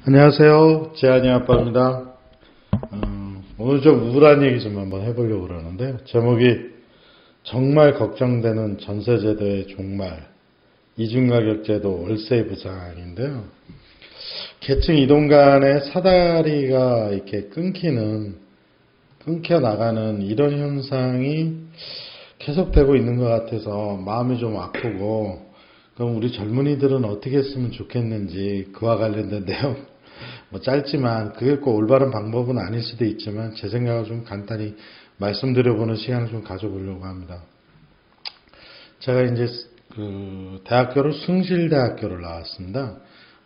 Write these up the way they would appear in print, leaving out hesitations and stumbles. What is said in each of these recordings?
안녕하세요. 재한이 아빠입니다. 오늘 좀 우울한 얘기 좀 한번 해보려고 그러는데요. 제목이 정말 걱정되는 전세제도의 종말, 이중가격제도 월세 부상인데요. 계층 이동 간의 사다리가 이렇게 끊겨 나가는 이런 현상이 계속되고 있는 것 같아서 마음이 좀 아프고, 그럼 우리 젊은이들은 어떻게 했으면 좋겠는지 그와 관련된 내용 짧지만 그게 꼭 올바른 방법은 아닐 수도 있지만 제 생각을 좀 간단히 말씀드려보는 시간을 좀 가져보려고 합니다. 제가 이제 대학교를 숭실대학교를 나왔습니다.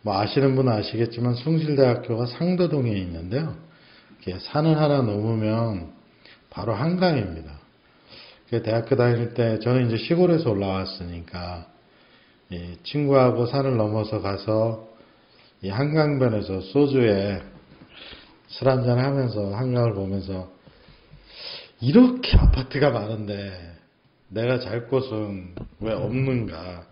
아시는 분은 아시겠지만 숭실대학교가 상도동에 있는데요. 산을 하나 넘으면 바로 한강입니다. 대학교 다닐 때 저는 이제 시골에서 올라왔으니까 친구하고 산을 넘어서 가서 이 한강변에서 소주에 술 한잔 하면서 한강을 보면서 이렇게 아파트가 많은데 내가 잘 곳은 왜 없는가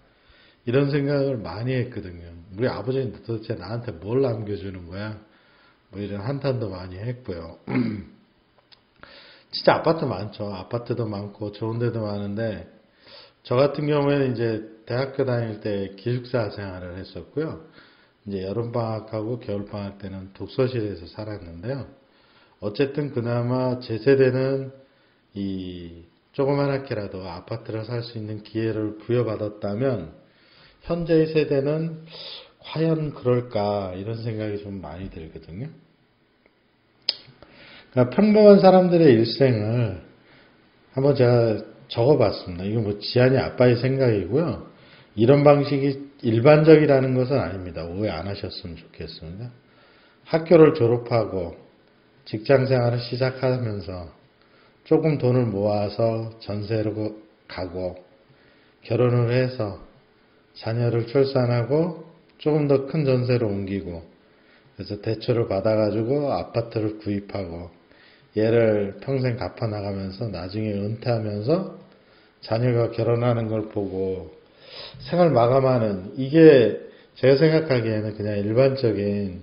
이런 생각을 많이 했거든요. 우리 아버지는 도대체 나한테 뭘 남겨주는 거야? 이런 한탄도 많이 했고요. 진짜 아파트 많죠. 아파트도 많고 좋은 데도 많은데 저 같은 경우에는 이제 대학교 다닐 때 기숙사 생활을 했었고요. 이제 여름방학하고 겨울방학 때는 독서실에서 살았는데요. 어쨌든 그나마 제 세대는 이 조그만하게라도 아파트를 살 수 있는 기회를 부여받았다면 현재의 세대는 과연 그럴까 이런 생각이 좀 많이 들거든요. 그러니까 평범한 사람들의 일생을 한번 제가 적어봤습니다. 이건 지한이 아빠의 생각이고요. 이런 방식이 일반적이라는 것은 아닙니다. 오해 안 하셨으면 좋겠습니다. 학교를 졸업하고 직장 생활을 시작하면서 조금 돈을 모아서 전세로 가고 결혼을 해서 자녀를 출산하고 조금 더 큰 전세로 옮기고 그래서 대출을 받아가지고 아파트를 구입하고 얘를 평생 갚아나가면서 나중에 은퇴하면서 자녀가 결혼하는 걸 보고 생을 마감하는 이게 제가 생각하기에는 그냥 일반적인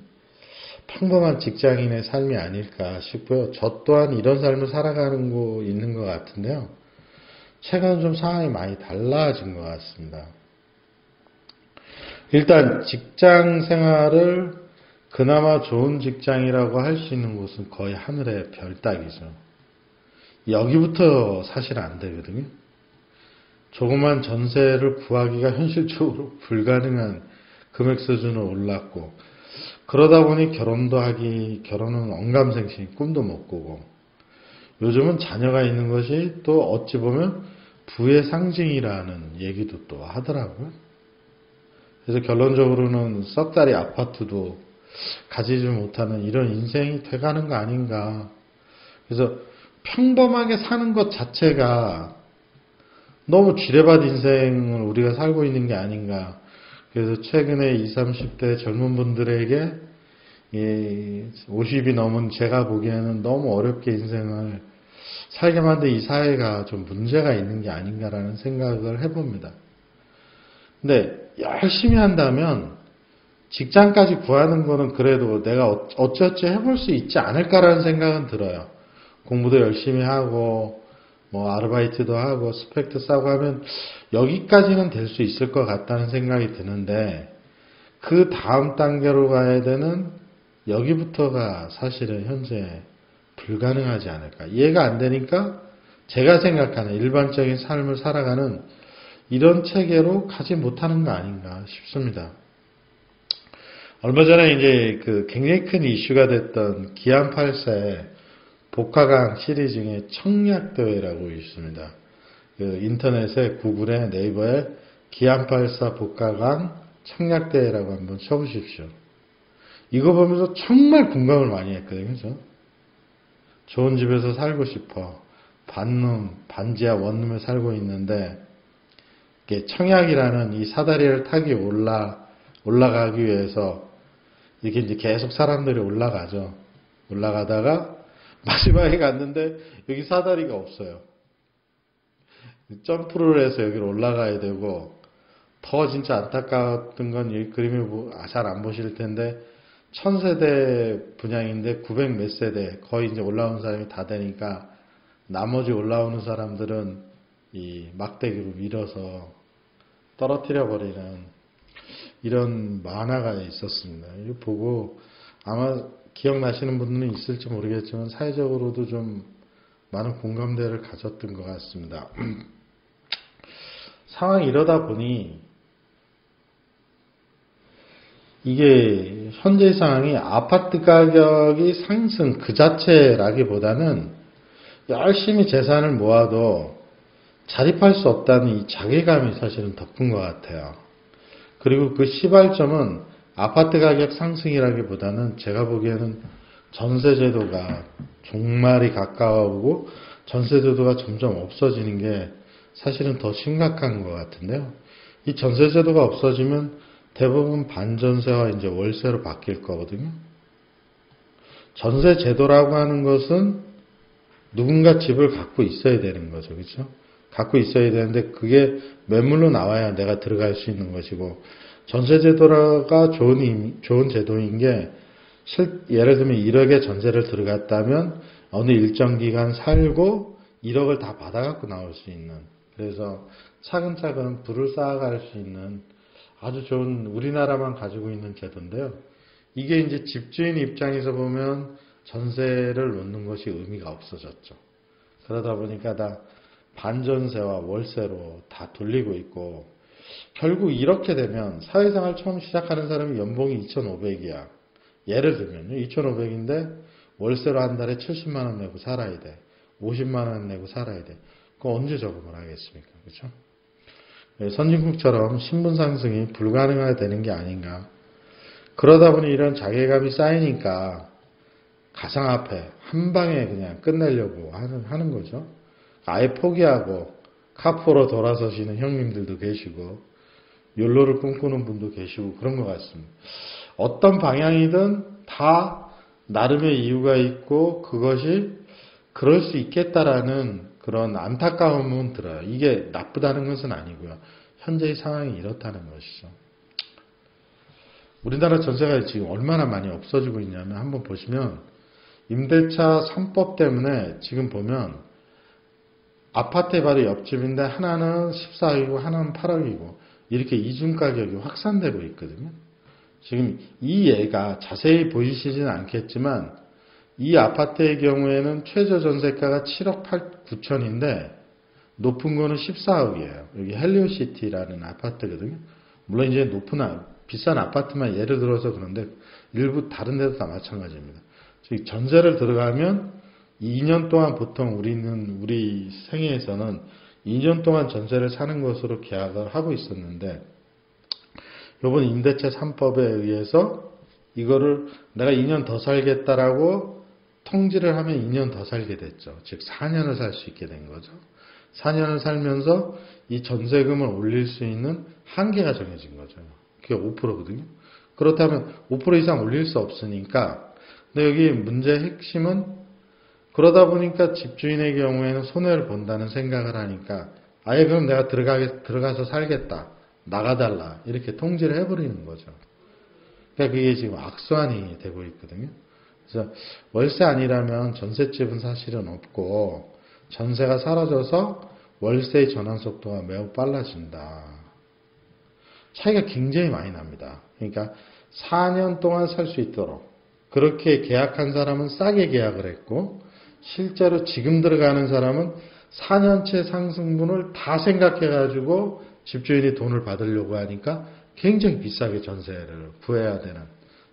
평범한 직장인의 삶이 아닐까 싶고요. 저 또한 이런 삶을 살아가는 거 있는 것 같은데요. 최근 좀 상황이 많이 달라진 것 같습니다. 일단 직장 생활을 그나마 좋은 직장이라고 할 수 있는 곳은 거의 하늘의 별 따기죠. 여기부터 사실 안 되거든요. 조그만 전세를 구하기가 현실적으로 불가능한 금액 수준으로 올랐고 그러다 보니 결혼은 언감생심 꿈도 못 꾸고 요즘은 자녀가 있는 것이 또 어찌 보면 부의 상징이라는 얘기도 또 하더라고요. 그래서 결론적으로는 썩다리 아파트도 가지지 못하는 이런 인생이 돼가는 거 아닌가. 그래서 평범하게 사는 것 자체가 너무 지뢰밭 인생을 우리가 살고 있는 게 아닌가. 그래서 최근에 20, 30대 젊은 분들에게 50이 넘은 제가 보기에는 너무 어렵게 인생을 살게 만든 이 사회가 좀 문제가 있는 게 아닌가라는 생각을 해봅니다. 근데 열심히 한다면 직장까지 구하는 거는 그래도 내가 어찌어찌 해볼 수 있지 않을까라는 생각은 들어요. 공부도 열심히 하고 아르바이트도 하고 스펙도 쌓고 하면 여기까지는 될 수 있을 것 같다는 생각이 드는데 그 다음 단계로 가야 되는 여기부터가 사실은 현재 불가능하지 않을까. 이해가 안 되니까 제가 생각하는 일반적인 삶을 살아가는 이런 체계로 가지 못하는 거 아닌가 싶습니다. 얼마 전에 이제 굉장히 큰 이슈가 됐던 기안 8세 복화강 시리즈 중에 청약대회라고 있습니다. 인터넷에 구글에 네이버에 기안 8사 복화강 청약대회라고 한번 쳐보십시오. 이거 보면서 정말 공감을 많이 했거든요. 그죠? 좋은 집에서 살고 싶어. 반룸, 반지하 원룸에 살고 있는데 청약이라는 이 사다리를 타기 올라가기 위해서 이렇게 이제 계속 사람들이 올라가죠. 올라가다가 마지막에 갔는데 여기 사다리가 없어요. 점프를 해서 여기로 올라가야 되고 더 진짜 안타까웠던 건 이 그림을 잘 안 보실 텐데 1000세대 분양인데 900 몇 세대 거의 이제 올라오는 사람이 다 되니까 나머지 올라오는 사람들은 이 막대기로 밀어서 떨어뜨려 버리는 이런 만화가 있었습니다. 이거 보고 아마 기억나시는 분들은 있을지 모르겠지만 사회적으로도 좀 많은 공감대를 가졌던 것 같습니다. 상황이 이러다 보니 이게 현재 상황이 아파트 가격이 상승 그 자체라기보다는 열심히 재산을 모아도 자립할 수 없다는 이 자괴감이 사실은 더 큰 것 같아요. 그리고 그 시발점은 아파트 가격 상승이라기보다는 제가 보기에는 전세제도가 종말이 가까워오고 전세제도가 점점 없어지는 게 사실은 더 심각한 것 같은데요. 이 전세제도가 없어지면 대부분 반전세와 이제 월세로 바뀔 거거든요. 전세제도라고 하는 것은 누군가 집을 갖고 있어야 되는 거죠. 그렇죠? 갖고 있어야 되는데 그게 매물로 나와야 내가 들어갈 수 있는 것이고 전세제도가 좋은 제도인 게 예를 들면 1억의 전세를 들어갔다면 어느 일정 기간 살고 1억을 다 받아갖고 나올 수 있는 그래서 차근차근 부를 쌓아갈 수 있는 아주 좋은 우리나라만 가지고 있는 제도인데요. 이게 이제 집주인 입장에서 보면 전세를 놓는 것이 의미가 없어졌죠. 그러다 보니까 다 반전세와 월세로 다 돌리고 있고 결국 이렇게 되면 사회생활 처음 시작하는 사람이 연봉이 2,500이야. 예를 들면요. 2,500인데 월세로 한 달에 70만 원 내고 살아야 돼. 50만 원 내고 살아야 돼. 그거 언제 저금을 하겠습니까? 그렇죠? 선진국처럼 신분 상승이 불가능하게 되는 게 아닌가. 그러다 보니 이런 자괴감이 쌓이니까 가상화폐 한 방에 그냥 끝내려고 하는 거죠. 아예 포기하고 카포로 돌아서시는 형님들도 계시고 욜로를 꿈꾸는 분도 계시고 그런 것 같습니다. 어떤 방향이든 다 나름의 이유가 있고 그것이 그럴 수 있겠다라는 그런 안타까움은 들어요. 이게 나쁘다는 것은 아니고요. 현재의 상황이 이렇다는 것이죠. 우리나라 전세가 지금 얼마나 많이 없어지고 있냐면 한번 보시면 임대차 3법 때문에 지금 보면 아파트의 바로 옆집인데 하나는 14억이고 하나는 8억이고 이렇게 이중 가격이 확산되고 있거든요. 지금 이 예가 자세히 보이시지는 않겠지만 이 아파트의 경우에는 최저 전세가가 7억 9천인데 높은 거는 14억이에요. 여기 헬리오시티라는 아파트거든요. 물론 이제 비싼 아파트만 예를 들어서 그런데 일부 다른 데도 다 마찬가지입니다. 즉 전세를 들어가면 2년 동안 보통 우리 생애에서는 2년 동안 전세를 사는 것으로 계약을 하고 있었는데 이번 임대차 3법에 의해서 이거를 내가 2년 더 살겠다라고 통지를 하면 2년 더 살게 됐죠. 즉 4년을 살 수 있게 된 거죠. 4년을 살면서 이 전세금을 올릴 수 있는 한계가 정해진 거죠. 그게 5%거든요. 그렇다면 5% 이상 올릴 수 없으니까 근데 여기 문제의 핵심은 그러다 보니까 집주인의 경우에는 손해를 본다는 생각을 하니까 아예 그럼 내가 들어가서 살겠다. 나가달라. 이렇게 통지를 해버리는 거죠. 그러니까 그게 지금 악순환이 되고 있거든요. 그래서 월세 아니라면 전셋집은 사실은 없고 전세가 사라져서 월세의 전환 속도가 매우 빨라진다. 차이가 굉장히 많이 납니다. 그러니까 4년 동안 살 수 있도록 그렇게 계약한 사람은 싸게 계약을 했고 실제로 지금 들어가는 사람은 4년째 상승분을 다 생각해가지고 집주인이 돈을 받으려고 하니까 굉장히 비싸게 전세를 구해야 되는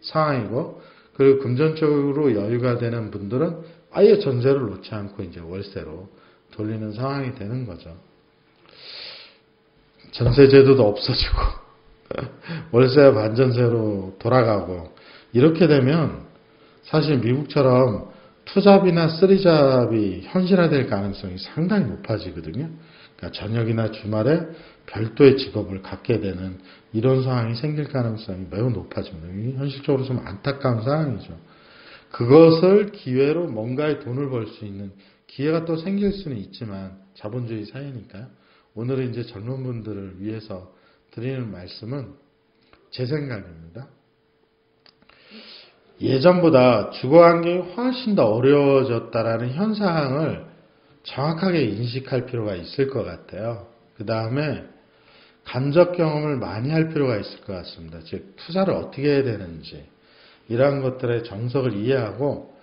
상황이고 그리고 금전적으로 여유가 되는 분들은 아예 전세를 놓지 않고 이제 월세로 돌리는 상황이 되는 거죠. 전세제도도 없어지고 월세와 반전세로 돌아가고 이렇게 되면 사실 미국처럼 투잡이나 쓰리잡이 현실화될 가능성이 상당히 높아지거든요. 그러니까 저녁이나 주말에 별도의 직업을 갖게 되는 이런 상황이 생길 가능성이 매우 높아집니다. 현실적으로 좀 안타까운 상황이죠. 그것을 기회로 뭔가의 돈을 벌 수 있는 기회가 또 생길 수는 있지만 자본주의 사회니까요. 오늘은 이제 젊은 분들을 위해서 드리는 말씀은 제 생각입니다. 예전보다 주거 환경이 훨씬 더 어려워졌다라는 현상을 정확하게 인식할 필요가 있을 것 같아요. 그 다음에 간접 경험을 많이 할 필요가 있을 것 같습니다. 즉 투자를 어떻게 해야 되는지 이러한 것들의 정석을 이해하고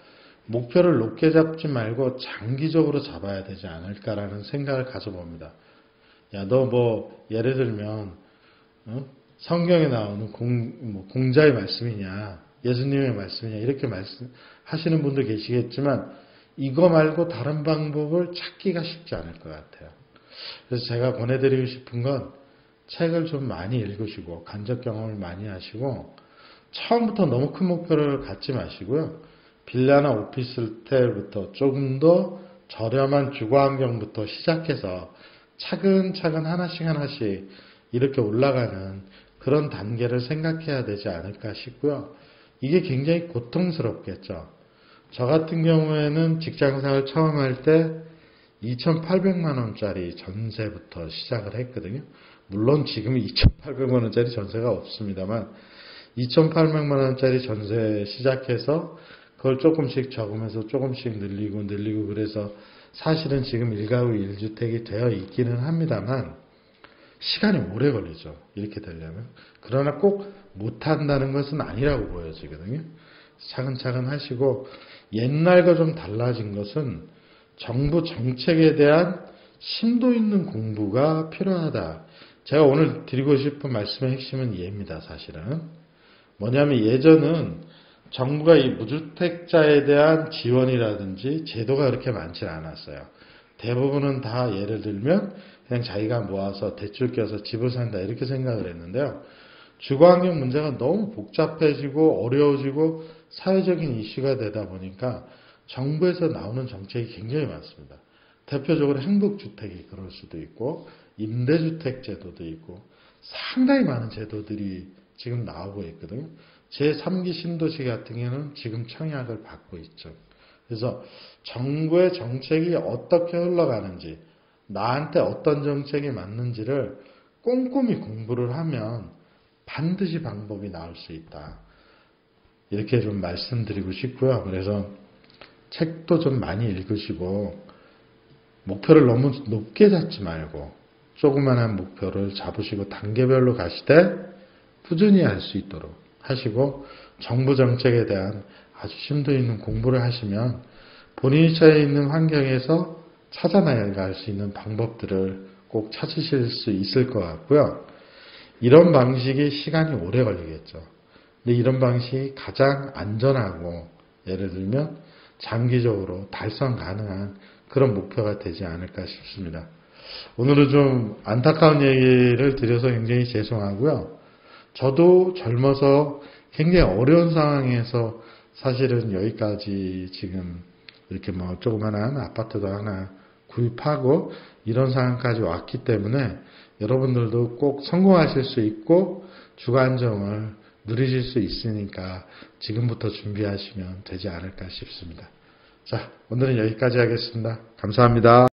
목표를 높게 잡지 말고 장기적으로 잡아야 되지 않을까라는 생각을 가져봅니다. 야, 너 뭐 예를 들면 성경에 나오는 공자의 말씀이냐 예수님의 말씀이냐 이렇게 말씀하시는 분도 계시겠지만 이거 말고 다른 방법을 찾기가 쉽지 않을 것 같아요. 그래서 제가 보내드리고 싶은 건 책을 좀 많이 읽으시고 간접 경험을 많이 하시고 처음부터 너무 큰 목표를 갖지 마시고요. 빌라나 오피스텔부터 조금 더 저렴한 주거 환경부터 시작해서 차근차근 하나씩 이렇게 올라가는 그런 단계를 생각해야 되지 않을까 싶고요. 이게 굉장히 고통스럽겠죠. 저 같은 경우에는 직장생활 처음 할 때 2,800만 원짜리 전세부터 시작을 했거든요. 물론 지금 2,800만 원짜리 전세가 없습니다만 2,800만 원짜리 전세 시작해서 그걸 조금씩 적으면서 조금씩 늘리고 그래서 사실은 지금 1가구 1주택이 되어 있기는 합니다만 시간이 오래 걸리죠. 이렇게 되려면. 그러나 꼭 못한다는 것은 아니라고 보여지거든요. 차근차근 하시고 옛날과 좀 달라진 것은 정부 정책에 대한 심도 있는 공부가 필요하다. 제가 오늘 드리고 싶은 말씀의 핵심은 이해입니다. 사실은. 뭐냐면 예전은 정부가 이 무주택자에 대한 지원이라든지 제도가 그렇게 많지 않았어요. 대부분은 다 예를 들면 그냥 자기가 모아서 대출 껴서 집을 산다 이렇게 생각을 했는데요. 주거환경 문제가 너무 복잡해지고 어려워지고 사회적인 이슈가 되다 보니까 정부에서 나오는 정책이 굉장히 많습니다. 대표적으로 행복주택이 그럴 수도 있고 임대주택 제도도 있고 상당히 많은 제도들이 지금 나오고 있거든요. 제3기 신도시 같은 경우는 지금 청약을 받고 있죠. 그래서 정부의 정책이 어떻게 흘러가는지 나한테 어떤 정책이 맞는지를 꼼꼼히 공부를 하면 반드시 방법이 나올 수 있다. 이렇게 좀 말씀드리고 싶고요. 그래서 책도 좀 많이 읽으시고 목표를 너무 높게 잡지 말고 조그만한 목표를 잡으시고 단계별로 가시되 꾸준히 할 수 있도록 하시고 정부 정책에 대한 아주 심도 있는 공부를 하시면 본인이 처해 있는 환경에서 찾아나갈 수 있는 방법들을 꼭 찾으실 수 있을 것 같고요. 이런 방식이 시간이 오래 걸리겠죠. 근데 이런 방식이 가장 안전하고 예를 들면 장기적으로 달성 가능한 그런 목표가 되지 않을까 싶습니다. 오늘은 좀 안타까운 얘기를 드려서 굉장히 죄송하고요. 저도 젊어서 굉장히 어려운 상황에서 사실은 여기까지 지금 이렇게 뭐 조그만한 아파트도 하나 구입하고 이런 상황까지 왔기 때문에 여러분들도 꼭 성공하실 수 있고 주거 안정을 누리실 수 있으니까 지금부터 준비하시면 되지 않을까 싶습니다. 자, 오늘은 여기까지 하겠습니다. 감사합니다.